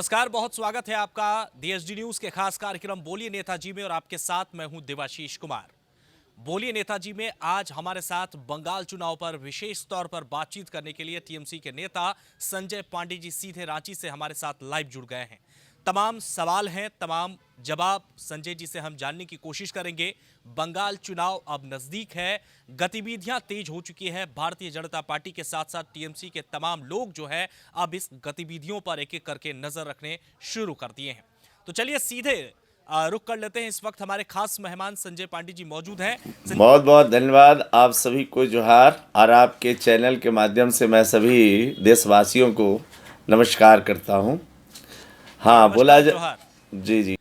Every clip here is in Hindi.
नमस्कार, बहुत स्वागत है आपका डीएसडी न्यूज के खास कार्यक्रम बोलिए नेताजी में और आपके साथ मैं हूं देवाशीष कुमार। बोलिए नेताजी में आज हमारे साथ बंगाल चुनाव पर विशेष तौर पर बातचीत करने के लिए टीएमसी के नेता संजय पांडे जी सीधे रांची से हमारे साथ लाइव जुड़ गए हैं। तमाम सवाल हैं, तमाम जवाब संजय जी से हम जानने की कोशिश करेंगे। बंगाल चुनाव अब नजदीक है, गतिविधियां तेज हो चुकी है। भारतीय जनता पार्टी के साथ साथ टीएमसी के तमाम लोग जो है अब इस गतिविधियों पर एक एक करके नजर रखने शुरू कर दिए हैं। तो चलिए सीधे रुक कर लेते हैं। इस वक्त हमारे खास मेहमान संजय पांडे जी मौजूद हैं। बहुत बहुत धन्यवाद। आप सभी को जोहार और आपके चैनल के माध्यम से मैं सभी देशवासियों को नमस्कार करता हूं। हाँ, बोला जोहार। जी जी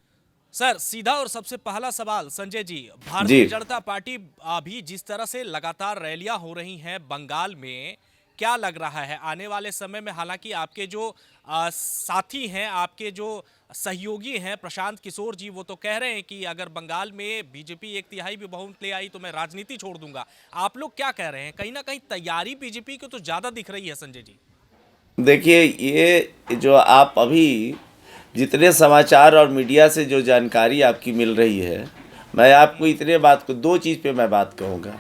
सर, सीधा और सबसे पहला सवाल संजय जी, भारतीय जी। जनता पार्टी अभी जिस तरह से लगातार रैलियां हो रही हैं बंगाल में, क्या लग रहा है आने वाले समय में? हालांकि आपके जो साथी हैं, आपके जो सहयोगी हैं प्रशांत किशोर जी, वो तो कह रहे हैं कि अगर बंगाल में बीजेपी 1/3 भी बहुमत ले आई तो मैं राजनीति छोड़ दूंगा। आप लोग क्या कह रहे हैं? कहीं ना कहीं तैयारी बीजेपी को तो ज्यादा दिख रही है संजय जी। देखिए, ये जो आप अभी जितने समाचार और मीडिया से जो जानकारी आपकी मिल रही है, मैं आपको इतने बात को दो चीज़ पे मैं बात कहूँगा।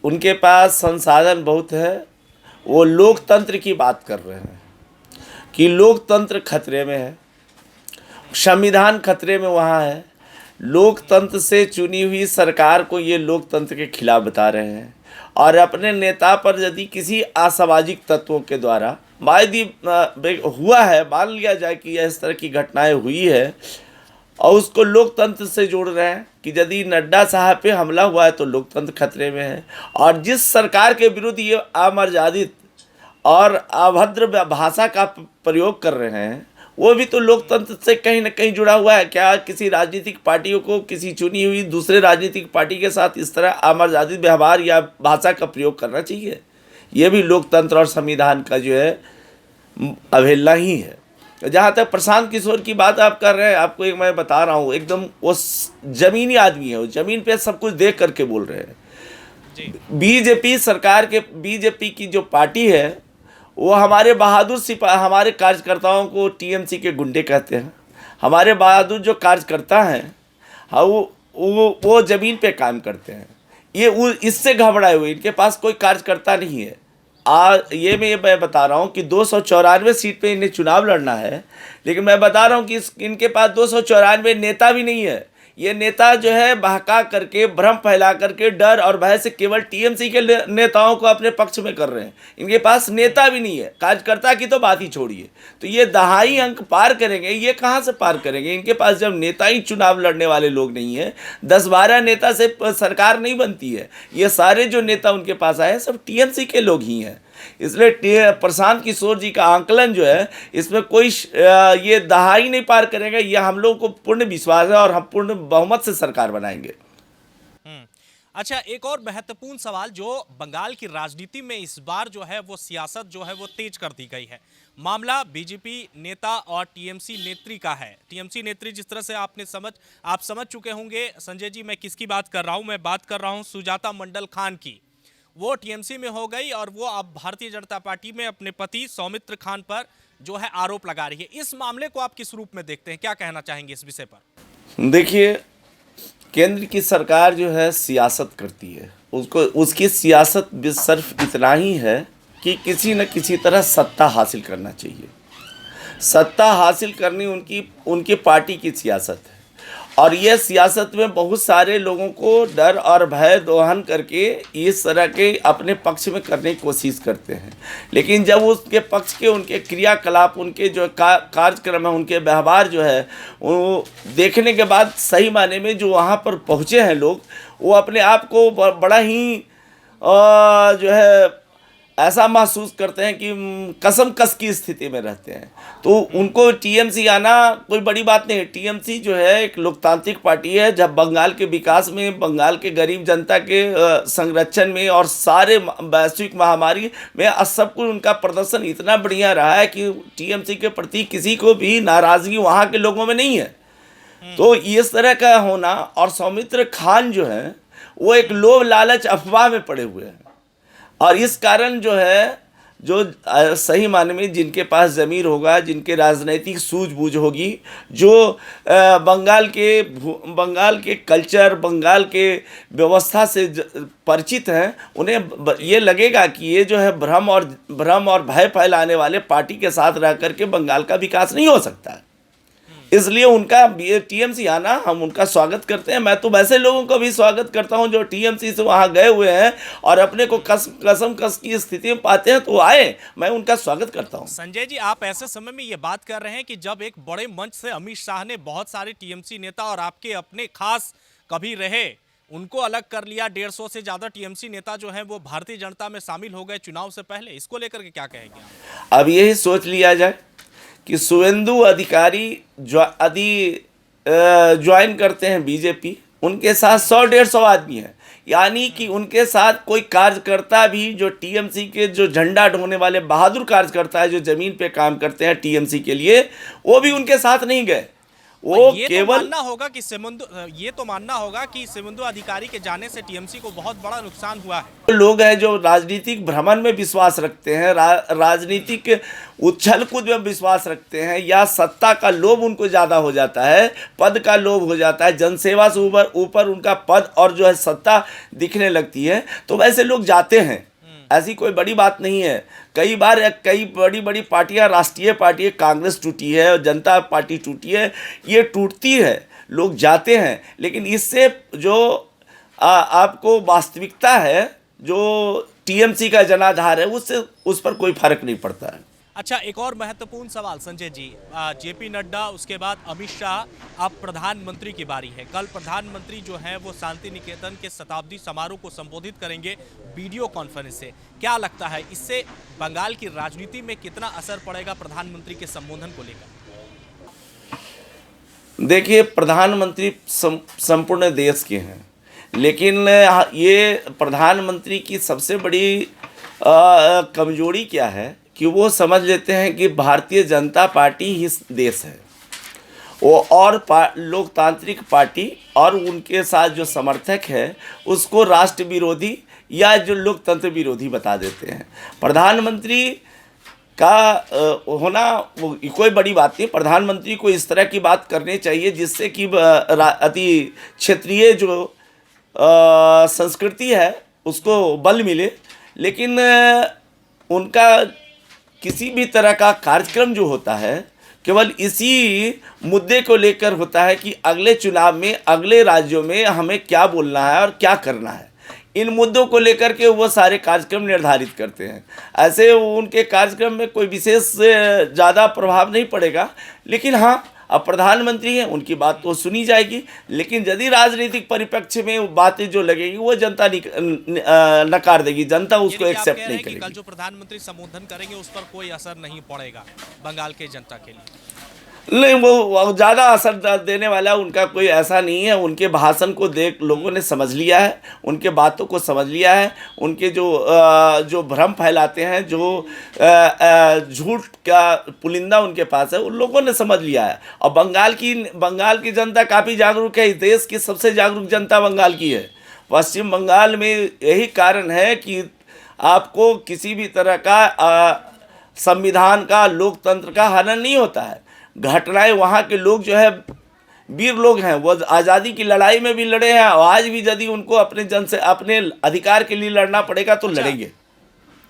उनके पास संसाधन बहुत है। वो लोकतंत्र की बात कर रहे हैं कि लोकतंत्र खतरे में है, संविधान खतरे में वहाँ है। लोकतंत्र से चुनी हुई सरकार को ये लोकतंत्र के खिलाफ बता रहे हैं और अपने नेता पर यदि किसी असामाजिक तत्वों के द्वारा वायदी हुआ है, मान लिया जाए कि इस तरह की घटनाएं हुई है और उसको लोकतंत्र से जोड़ रहे हैं कि यदि नड्डा साहब पे हमला हुआ है तो लोकतंत्र खतरे में है। और जिस सरकार के विरुद्ध ये अमर्यादित और अभद्र भाषा का प्रयोग कर रहे हैं, वो भी तो लोकतंत्र से कहीं ना कहीं जुड़ा हुआ है। क्या किसी राजनीतिक पार्टियों को किसी चुनी हुई दूसरे राजनीतिक पार्टी के साथ इस तरह अमर्यादित व्यवहार या भाषा का प्रयोग करना चाहिए? ये भी लोकतंत्र और संविधान का जो है अवहेलना ही है। जहाँ तक प्रशांत किशोर की बात आप कर रहे हैं, आपको एक मैं बता रहा हूँ, एकदम वो जमीनी आदमी है, वो जमीन पे सब कुछ देख करके बोल रहे हैं। बीजेपी सरकार के, बीजेपी की जो पार्टी है वो हमारे बहादुर सिपाही, हमारे कार्यकर्ताओं को टीएमसी के गुंडे कहते हैं। हमारे बहादुर जो कार्यकर्ता हैं, हाँ, वो ज़मीन पे काम करते हैं। ये इससे घबराए हुए, इनके पास कोई कार्यकर्ता नहीं है। ये मैं बता रहा हूँ कि 294 सीट पे इन्हें चुनाव लड़ना है, लेकिन मैं बता रहा हूँ कि इनके पास 294 नेता भी नहीं है। ये नेता जो है बहका करके, भ्रम फैला करके, डर और भय से केवल टीएमसी के नेताओं को अपने पक्ष में कर रहे हैं। इनके पास नेता भी नहीं है, कार्यकर्ता की तो बात ही छोड़िए। तो ये दहाई अंक पार करेंगे, ये कहाँ से पार करेंगे? इनके पास जब नेता ही चुनाव लड़ने वाले लोग नहीं है, 10-12 नेता से सरकार नहीं बनती है। ये सारे जो नेता उनके पास आए सब टीएमसी के लोग ही हैं। इसलिए प्रशांत किशोर जी का आंकलन जो है, इसमें कोई ये दहाई नहीं पार करेगा। ये हम लोगों को पूर्ण विश्वास है और हम पूर्ण बहुमत से सरकार बनाएंगे। अच्छा, एक और महत्वपूर्ण सवाल जो बंगाल की राजनीति में इस बार जो है वो सियासत जो है वो तेज कर दी गई है। मामला बीजेपी नेता और टीएमसी नेत्री का है। टीएमसी नेत्री जिस तरह से आप समझ चुके होंगे संजय जी मैं किसकी बात कर रहा हूं। मैं बात कर रहा हूं सुजाता मंडल खान की। वो टीएमसी में हो गई और वो अब भारतीय जनता पार्टी में अपने पति सौमित्र खान पर जो है आरोप लगा रही है। इस मामले को आप किस रूप में देखते हैं? क्या कहना चाहेंगे इस विषय पर? देखिए, केंद्र की सरकार जो है सियासत करती है, उसको उसकी सियासत भी सिर्फ इतना ही है कि किसी न किसी तरह सत्ता हासिल करना चाहिए। सत्ता हासिल करनी उनकी पार्टी की सियासत है और यह सियासत में बहुत सारे लोगों को डर और भय दोहन करके इस तरह के अपने पक्ष में करने की कोशिश करते हैं। लेकिन जब उसके पक्ष के उनके क्रियाकलाप, उनके जो कार्यक्रम है, उनके व्यवहार जो है, वो देखने के बाद सही मायने में जो वहाँ पर पहुँचे हैं लोग, वो अपने आप को बड़ा ही जो है ऐसा महसूस करते हैं कि कसम कस की स्थिति में रहते हैं। तो उनको टीएमसी आना कोई बड़ी बात नहीं है। टीएमसी जो है एक लोकतांत्रिक पार्टी है। जब बंगाल के विकास में, बंगाल के गरीब जनता के संरक्षण में और सारे वैश्विक महामारी में सब कुछ उनका प्रदर्शन इतना बढ़िया रहा है कि टीएमसी के प्रति किसी को भी नाराज़गी वहाँ के लोगों में नहीं है। तो इस तरह का होना, और सौमित्र खान जो है वो एक लोभ लालच अफवाह में पड़े हुए हैं और इस कारण जो है जो सही मायने में जिनके पास ज़मीर होगा, जिनके राजनीतिक सूझबूझ होगी, जो बंगाल के कल्चर, बंगाल के व्यवस्था से परिचित हैं, उन्हें ये लगेगा कि ये जो है भ्रम और भय फैलाने वाले पार्टी के साथ रह करके बंगाल का विकास नहीं हो सकता है। इसलिए उनका टीएमसी आना, हम उनका स्वागत करते हैं। मैं तो वैसे लोगों का भी स्वागत करता हूं जो टीएमसी से वहां गए हुए हैं और अपने को कसम की स्थिति में पाते हैं तो आए, मैं उनका स्वागत करता हूं। संजय जी, आप ऐसे समय में ये बात कर रहे हैं कि जब एक बड़े मंच से अमित शाह ने बहुत सारे टीएमसी नेता और आपके अपने खास कभी रहे उनको अलग कर लिया, 150 से ज्यादा टीएमसी नेता जो हैं वो भारतीय जनता में शामिल हो गए चुनाव से पहले, इसको लेकर के क्या कहेंगे आप? अब यही सोच लिया जाए कि शुवेंदु अधिकारी ज्वाइन करते हैं बीजेपी, उनके साथ 100-150 आदमी हैं, यानी कि उनके साथ कोई कार्यकर्ता भी जो टीएमसी के जो झंडा ढोने वाले बहादुर कार्यकर्ता है जो ज़मीन पे काम करते हैं टीएमसी के लिए, वो भी उनके साथ नहीं गए। वो केवल ये तो मानना होगा कि शुवेंदु अधिकारी के जाने से टीएमसी को बहुत बड़ा नुकसान हुआ है। लोग हैं जो राजनीतिक भ्रमण में विश्वास रखते हैं, राजनीतिक उछल कूद में विश्वास रखते हैं, या सत्ता का लोभ उनको ज़्यादा हो जाता है, पद का लोभ हो जाता है, जनसेवा से ऊपर उनका पद और जो है सत्ता दिखने लगती है, तो वैसे लोग जाते हैं। ऐसी कोई बड़ी बात नहीं है। कई बार कई बड़ी पार्टियां, राष्ट्रीय पार्टी, कांग्रेस टूटी है, जनता पार्टी टूटी है, ये टूटती है, लोग जाते हैं, लेकिन इससे जो आपको वास्तविकता है, जो टीएमसी का जनाधार है, उस पर कोई फर्क नहीं पड़ता है। अच्छा, एक और महत्वपूर्ण सवाल संजय जी, जेपी नड्डा, उसके बाद अमित शाह, अब प्रधानमंत्री की बारी है। कल प्रधानमंत्री जो है वो शांति निकेतन के शताब्दी समारोह को संबोधित करेंगे वीडियो कॉन्फ्रेंस से। क्या लगता है इससे बंगाल की राजनीति में कितना असर पड़ेगा प्रधानमंत्री के संबोधन को लेकर? देखिए, प्रधानमंत्री संपूर्ण देश के हैं, लेकिन ये प्रधानमंत्री की सबसे बड़ी कमजोरी क्या है कि वो समझ लेते हैं कि भारतीय जनता पार्टी ही देश है, वो और लोकतांत्रिक पार्टी और उनके साथ जो समर्थक है उसको राष्ट्र विरोधी या जो लोकतंत्र विरोधी बता देते हैं। प्रधानमंत्री का होना वो कोई बड़ी बात नहीं। प्रधानमंत्री को इस तरह की बात करनी चाहिए जिससे कि अति क्षेत्रीय जो संस्कृति है उसको बल मिले, लेकिन उनका किसी भी तरह का कार्यक्रम जो होता है केवल इसी मुद्दे को लेकर होता है कि अगले चुनाव में, अगले राज्यों में हमें क्या बोलना है और क्या करना है। इन मुद्दों को लेकर के वो सारे कार्यक्रम निर्धारित करते हैं। ऐसे उनके कार्यक्रम में कोई विशेष ज़्यादा प्रभाव नहीं पड़ेगा, लेकिन हाँ, अब प्रधानमंत्री हैं, उनकी बात तो सुनी जाएगी, लेकिन यदि राजनीतिक परिप्रेक्ष्य में बातें जो लगेगी वो जनता नकार देगी, जनता उसको एक्सेप्ट नहीं करेगी। कल जो प्रधानमंत्री संबोधन करेंगे उस पर कोई असर नहीं पड़ेगा बंगाल के जनता के लिए? नहीं, वो ज़्यादा असर देने वाला उनका कोई ऐसा नहीं है। उनके भाषण को देख लोगों ने समझ लिया है, उनके बातों को समझ लिया है, उनके जो भ्रम फैलाते हैं, जो झूठ का पुलिंदा उनके पास है, उन लोगों ने समझ लिया है। और बंगाल की जनता काफ़ी जागरूक है। इस देश की सबसे जागरूक जनता बंगाल की है। पश्चिम बंगाल में यही कारण है कि आपको किसी भी तरह का संविधान का, लोकतंत्र का हनन नहीं होता है। घटनाएं वहाँ के लोग जो है वीर लोग हैं, वो आज़ादी की लड़ाई में भी लड़े हैं, और आज भी यदि उनको अपने अधिकार के लिए लड़ना पड़ेगा तो लड़ेंगे,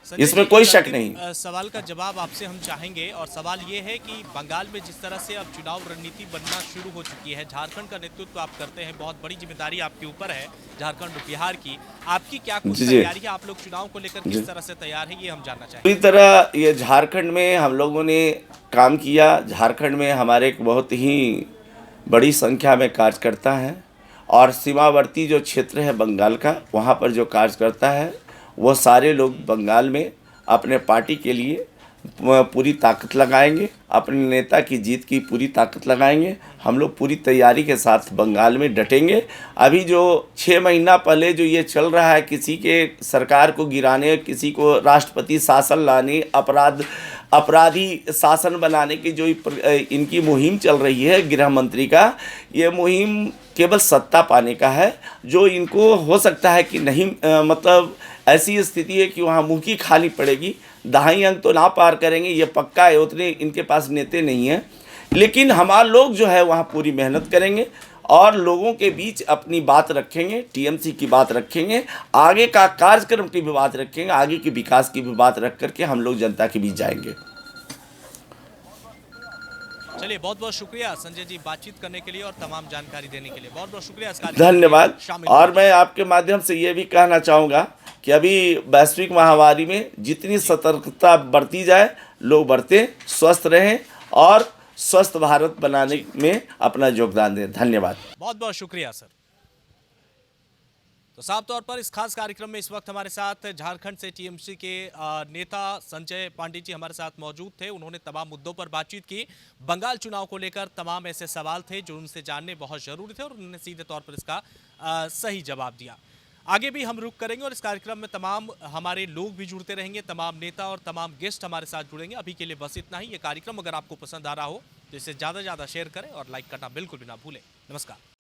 इसमें कोई शक नहीं। सवाल का जवाब आपसे हम चाहेंगे, और सवाल ये है कि बंगाल में जिस तरह से अब चुनाव रणनीति बनना शुरू हो चुकी है, झारखंड का नेतृत्व आप करते हैं, बहुत बड़ी जिम्मेदारी आपके ऊपर है झारखंड और बिहार की। आपकी क्या कुछ तैयारी है? आप लोग चुनाव को लेकर किस तरह से तैयार है, ये हम जानना चाहेंगे। पूरी तरह ये झारखंड में हम लोगों ने काम किया। झारखंड में हमारे एक बहुत ही बड़ी संख्या में कार्यकर्ता हैं, और सीमावर्ती जो क्षेत्र है बंगाल का, वहाँ पर जो कार्यकर्ता है वो सारे लोग बंगाल में अपने पार्टी के लिए पूरी ताकत लगाएंगे, अपने नेता की जीत की पूरी ताकत लगाएंगे। हम लोग पूरी तैयारी के साथ बंगाल में डटेंगे। अभी जो 6 महीना पहले जो ये चल रहा है, किसी के सरकार को गिराने, किसी को राष्ट्रपति शासन लाने, अपराधी शासन बनाने की जो इनकी मुहिम चल रही है गृह मंत्री का, ये मुहिम केवल सत्ता पाने का है। जो इनको हो सकता है कि नहीं, मतलब ऐसी स्थिति है कि वहाँ मुँह की खानी पड़ेगी, दहाई अंक तो ना पार करेंगे, ये पक्का है, उतने इनके पास नेता नहीं हैं, लेकिन हमारे लोग जो है वहाँ पूरी मेहनत करेंगे और लोगों के बीच अपनी बात रखेंगे, टीएमसी की बात रखेंगे, आगे का कार्यक्रम की भी बात रखेंगे, आगे की विकास की भी बात रख करके हम लोग जनता के बीच जाएंगे। चलिए, बहुत बहुत शुक्रिया संजय जी बातचीत करने के लिए और तमाम जानकारी देने के लिए। बहुत बहुत शुक्रिया इस कार्यक्रम में धन्यवाद। शामिल और होने मैं आपके माध्यम से ये भी कहना चाहूँगा कि अभी वैश्विक महामारी में जितनी सतर्कता बरती जाए, लोग बरतें, स्वस्थ रहें और स्वस्थ भारत बनाने में अपना योगदान दें। धन्यवाद। बहुत बहुत शुक्रिया सर। तो साफ तौर पर इस खास कार्यक्रम में इस वक्त हमारे साथ झारखंड से टीएमसी के नेता संजय पांडे जी हमारे साथ मौजूद थे। उन्होंने तमाम मुद्दों पर बातचीत की। बंगाल चुनाव को लेकर तमाम ऐसे सवाल थे जो उनसे जानने बहुत जरूरी थे और उन्होंने सीधे तौर पर इसका सही जवाब दिया। आगे भी हम रुक करेंगे और इस कार्यक्रम में तमाम हमारे लोग भी जुड़ते रहेंगे, तमाम नेता और तमाम गेस्ट हमारे साथ जुड़ेंगे। अभी के लिए बस इतना ही। ये कार्यक्रम अगर आपको पसंद आ रहा हो तो इसे ज़्यादा से ज़्यादा शेयर करें और लाइक करना बिल्कुल भी ना भूलें। नमस्कार।